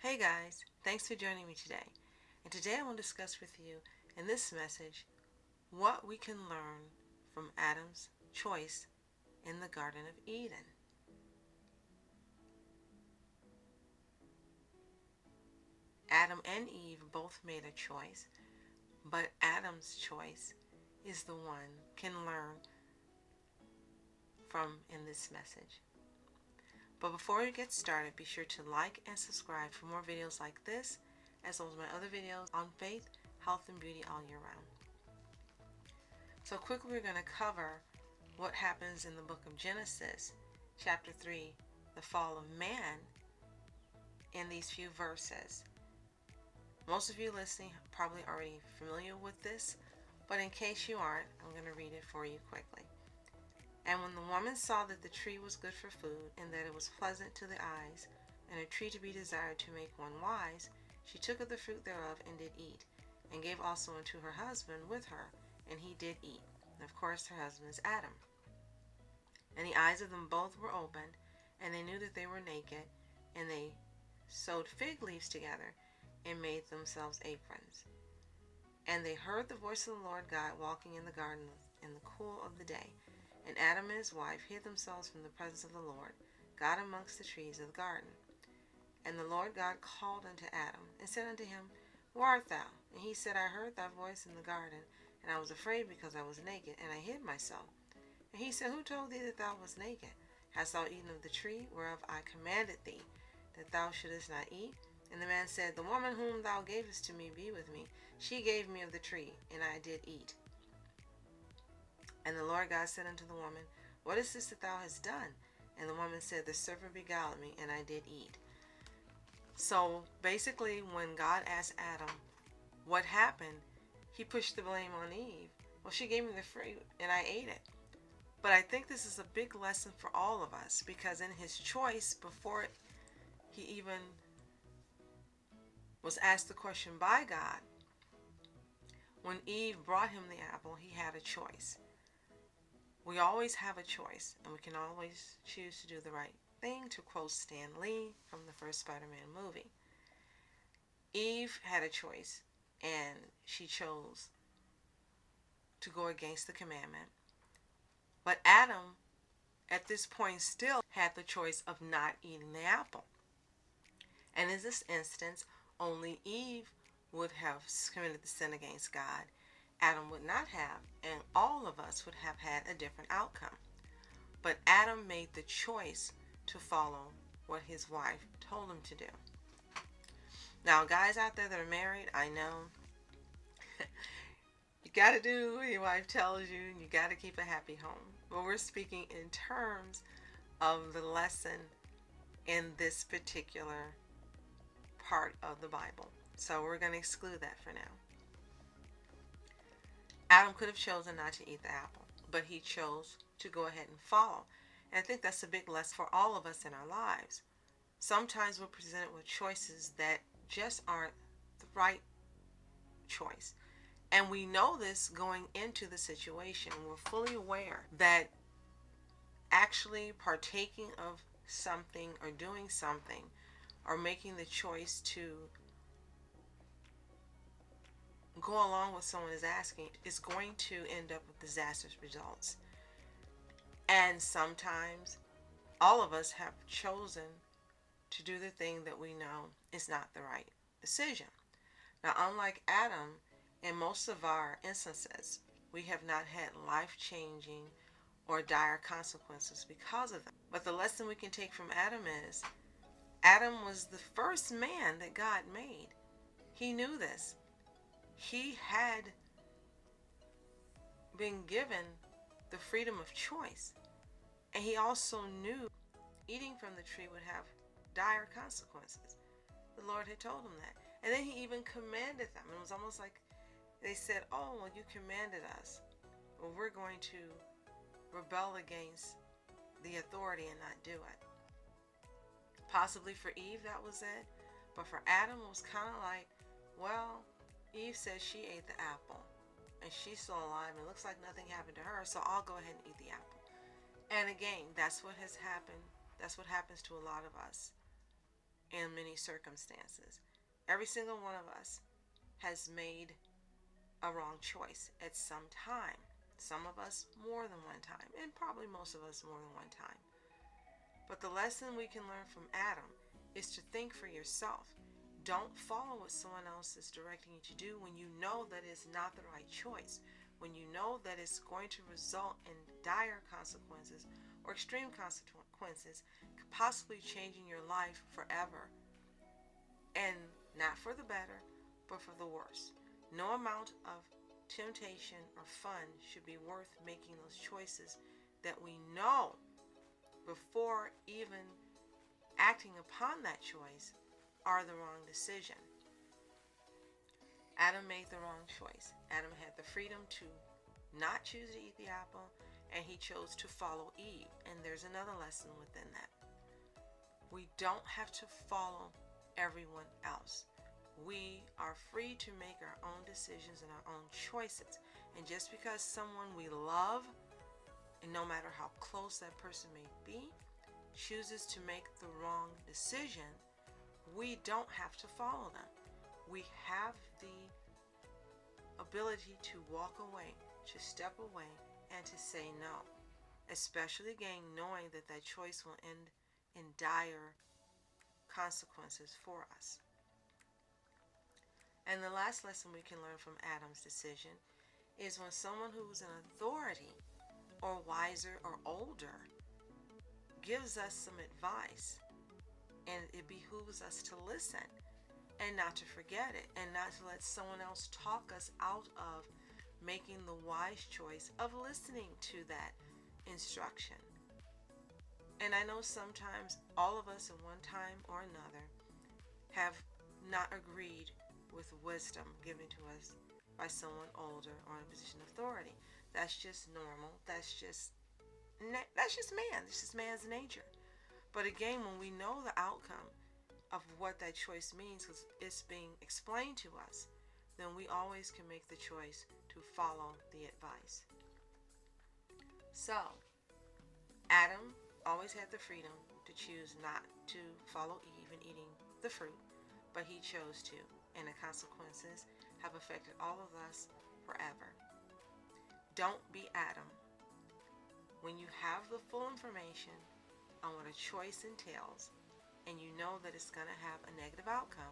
Hey guys, thanks for joining me today. And today I want to discuss with you in this message what we can learn from Adam's choice in the Garden of Eden. Adam and Eve both made a choice, but Adam's choice is the one can learn from in this message. But before we get started, be sure to like and subscribe for more videos like this, as well as my other videos on faith, health, and beauty all year round. So quickly we're going to cover what happens in the book of Genesis, chapter 3, the fall of man, in these few verses. Most of you listening are probably already familiar with this, but in case you aren't, I'm going to read it for you quickly. And when the woman saw that the tree was good for food, and that it was pleasant to the eyes, and a tree to be desired to make one wise, she took of the fruit thereof and did eat, and gave also unto her husband with her, and he did eat. And of course her husband is Adam. And the eyes of them both were opened, and they knew that they were naked, and they sewed fig leaves together, and made themselves aprons. And they heard the voice of the Lord God walking in the garden in the cool of the day. And Adam and his wife hid themselves from the presence of the Lord God amongst the trees of the garden. And the Lord God called unto Adam, and said unto him, Where art thou? And he said, I heard thy voice in the garden, and I was afraid because I was naked, and I hid myself. And he said, Who told thee that thou wast naked? Hast thou eaten of the tree whereof I commanded thee, that thou shouldest not eat? And the man said, The woman whom thou gavest to me be with me. She gave me of the tree, and I did eat. And the Lord God said unto the woman, What is this that thou hast done? And the woman said, The serpent beguiled me, and I did eat. So basically, when God asked Adam what happened, he pushed the blame on Eve. Well, she gave me the fruit, and I ate it. But I think this is a big lesson for all of us, because in his choice, before he even was asked the question by God, when Eve brought him the apple, he had a choice. We always have a choice, and we can always choose to do the right thing, to quote Stan Lee from the first Spider-Man movie. Eve had a choice, and she chose to go against the commandment. But Adam, at this point, still had the choice of not eating the apple. And in this instance, only Eve would have committed the sin against God. Adam would not have, and all of us would have had a different outcome. But Adam made the choice to follow what his wife told him to do. Now, guys out there that are married, I know you got to do what your wife tells you, and you got to keep a happy home. But we're speaking in terms of the lesson in this particular part of the Bible. So we're going to exclude that for now. Adam could have chosen not to eat the apple, but he chose to go ahead and follow. And I think that's a big lesson for all of us in our lives. Sometimes we're presented with choices that just aren't the right choice. And we know this going into the situation. We're fully aware that actually partaking of something or doing something or making the choice to go along with someone is asking is going to end up with disastrous results. And sometimes all of us have chosen to do the thing that we know is not the right decision. Now, unlike Adam, in most of our instances, we have not had life-changing or dire consequences because of them. But the lesson we can take from Adam is, Adam was the first man that God made. He knew this. He had been given the freedom of choice. And he also knew eating from the tree would have dire consequences. The Lord had told him that. And then he even commanded them. It was almost like they said, Oh, well, you commanded us. Well, we're going to rebel against the authority and not do it. Possibly for Eve, that was it. But for Adam, it was kind of like, well, Eve says she ate the apple, and she's still alive, and it looks like nothing happened to her, so I'll go ahead and eat the apple. And again, that's what has happened. That's what happens to a lot of us. in many circumstances. Every single one of us has made a wrong choice at some time. Some of us more than one time, and probably most of us more than one time. But the lesson we can learn from Adam is to think for yourself. Don't follow what someone else is directing you to do when you know that it's not the right choice, when you know that it's going to result in dire consequences or extreme consequences, possibly changing your life forever, and not for the better, but for the worse. No amount of temptation or fun should be worth making those choices that we know before even acting upon that choice are the wrong decision. Adam made the wrong choice. Adam had the freedom to not choose to eat the apple, and he chose to follow Eve. And there's another lesson within that. We don't have to follow everyone else. We are free to make our own decisions and our own choices. And just because someone we love, and no matter how close that person may be, chooses to make the wrong decision, we don't have to follow them. We have the ability to walk away, to step away, and to say no. Especially again, knowing that that choice will end in dire consequences for us. And the last lesson we can learn from Adam's decision is when someone who's in authority or wiser or older gives us some advice, and it behooves us to listen and not to forget it, and not to let someone else talk us out of making the wise choice of listening to that instruction. And I know sometimes all of us at one time or another have not agreed with wisdom given to us by someone older or in a position of authority. That's just normal. That's just man. It's just man's nature. But again, when we know the outcome of what that choice means, because it's being explained to us, then we always can make the choice to follow the advice. So, Adam always had the freedom to choose not to follow Eve in eating the fruit, but he chose to, and the consequences have affected all of us forever. Don't be Adam. When you have the full information on what a choice entails, and you know that it's going to have a negative outcome,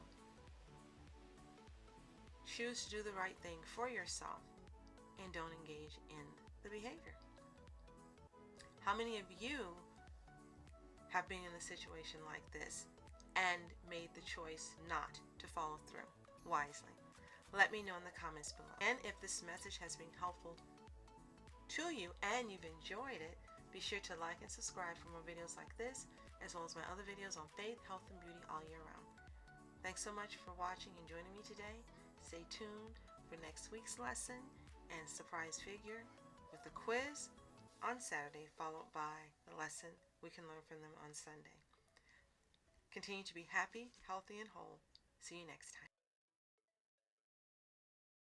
choose to do the right thing for yourself and don't engage in the behavior. How many of you have been in a situation like this and made the choice not to follow through wisely? Let me know in the comments below. And if this message has been helpful to you and you've enjoyed it, be sure to like and subscribe for more videos like this, as well as my other videos on faith, health, and beauty all year round. Thanks so much for watching and joining me today. Stay tuned for next week's lesson and surprise figure with the quiz on Saturday, followed by the lesson we can learn from them on Sunday. Continue to be happy, healthy, and whole. See you next time.